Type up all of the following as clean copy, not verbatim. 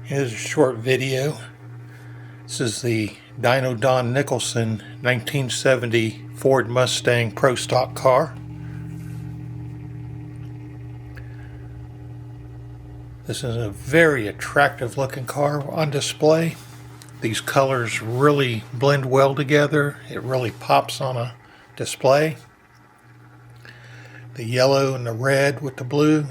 Here's a short video. This is the Dyno Nicholson 1970 Ford Mustang Pro Stock car. This is a very attractive looking car on display. These colors really blend well together. It really pops on a display. The yellow and the red with the blue.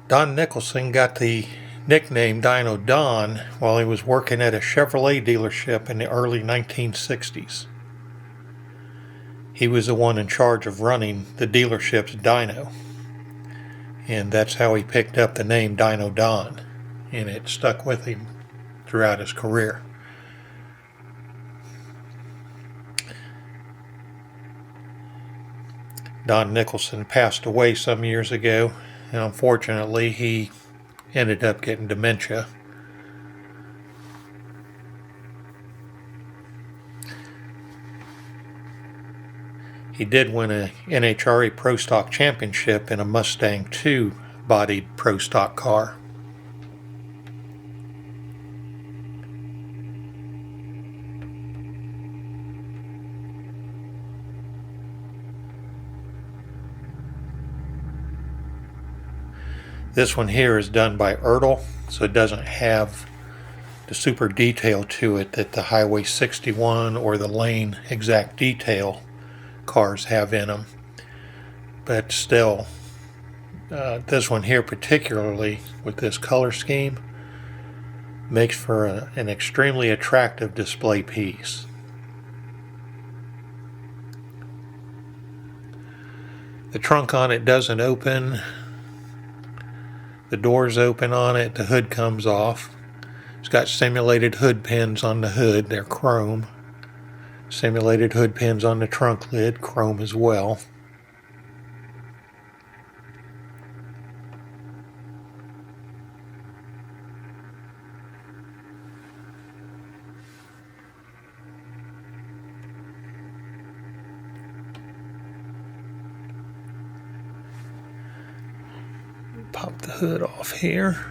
Don Nicholson got the nickname Dyno Don while he was working at a Chevrolet dealership in the early 1960s. He was the one in charge of running the dealership's dyno, and that's how he picked up the name Dyno Don, and it stuck with him throughout his career. Don Nicholson passed away some years ago, and unfortunately he ended up getting dementia. He did win a NHRA Pro Stock Championship in a Mustang 2 bodied Pro Stock car. This one here is done by Ertl, so it doesn't have the super detail to it that the Highway 61 or the Lane Exact Detail cars have in them. But still, this one here particularly with this color scheme makes for an extremely attractive display piece. The trunk on it doesn't open. The doors open on it, the hood comes off. It's got simulated hood pins on the hood, they're chrome. Simulated hood pins on the trunk lid, chrome as well. Pop the hood off here.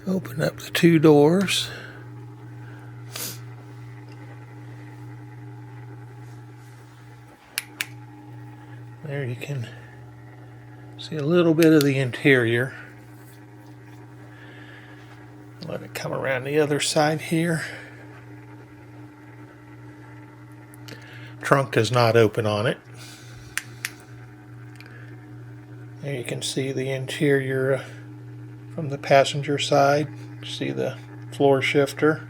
Open up the two doors. There you can see a little bit of the interior. Let it come around the other side here. Trunk does not open on it. There you can see the interior from the passenger side. See the floor shifter.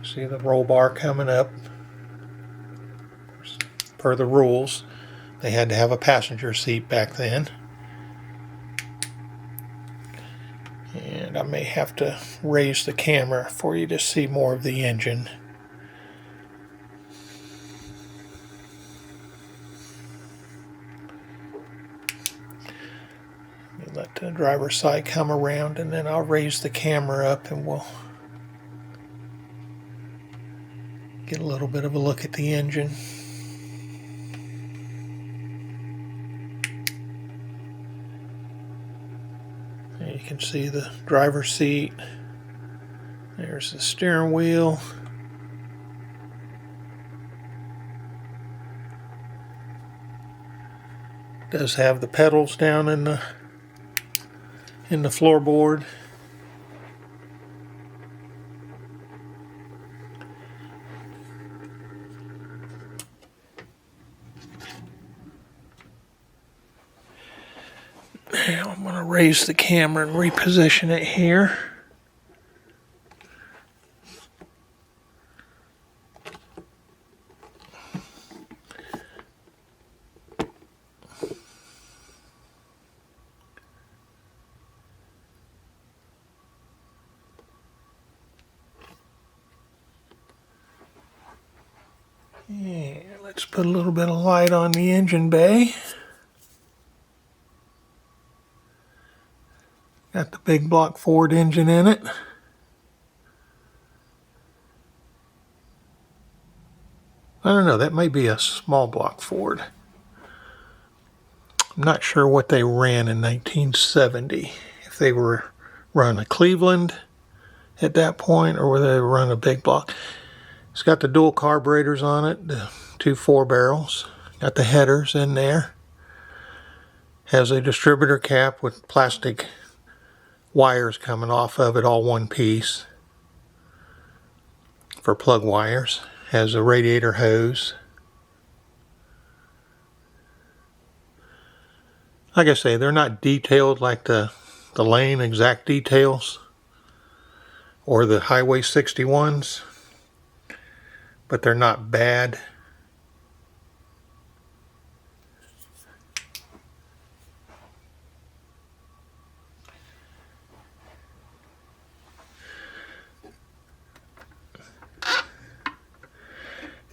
See the roll bar coming up. Per the rules, they had to have a passenger seat back then. And I may have to raise the camera for you to see more of the engine. Let the driver's side come around, and then I'll raise the camera up and we'll get a little bit of a look at the engine. There you can see the driver's seat. There's the steering wheel. It does have the pedals down in the floorboard. Now I'm going to raise the camera and reposition it here. And let's put a little bit of light on the engine bay. Got the big block Ford engine in it. I don't know, that may be a small block Ford. I'm not sure what they ran in 1970. If they were run a Cleveland at that point, or whether they run a big block. It's got the dual carburetors on it, the 2 4-barrels. Got the headers in there. Has a distributor cap with plastic wires coming off of it, all one piece for plug wires. Has a radiator hose. Like I say, they're not detailed like the Lane exact details or the Highway 61s, but they're not bad.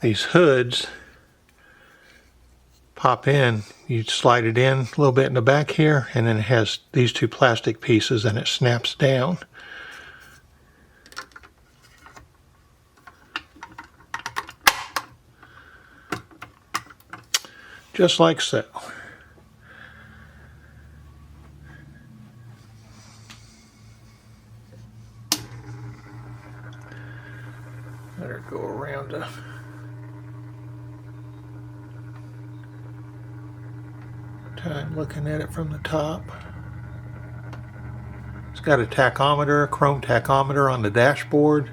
These hoods pop in, you slide it in a little bit in the back here, and then it has these 2 plastic pieces and it snaps down. Just like so. Better go around the time looking at it from the top. It's got a tachometer, a chrome tachometer on the dashboard.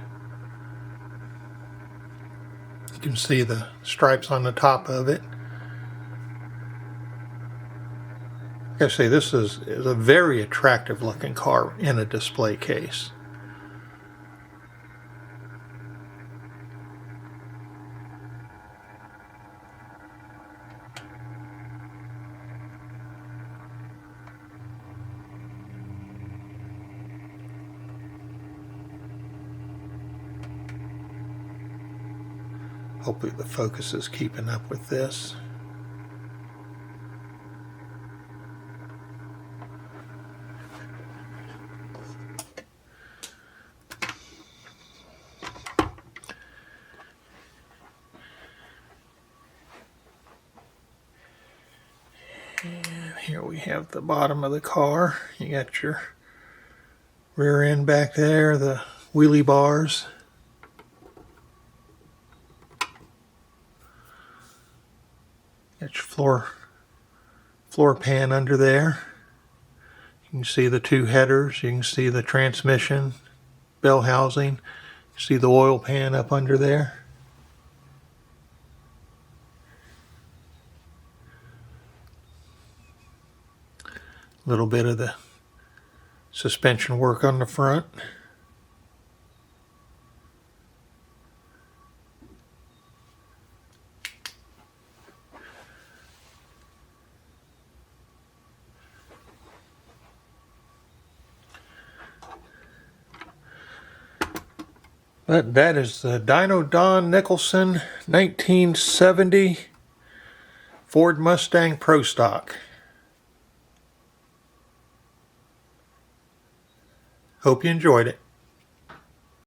You can see the stripes on the top of it. Like I say, this is a very attractive looking car in a display case. Hopefully the focus is keeping up with this. And here we have the bottom of the car. You got your rear end back there, the wheelie bars. Got your floor pan under there. You can see the 2 headers. You can see the transmission, bell housing. You see the oil pan up under there. A little bit of the suspension work on the front. But that is the Dyno Don Nicholson 1970 Ford Mustang Pro Stock. Hope you enjoyed it.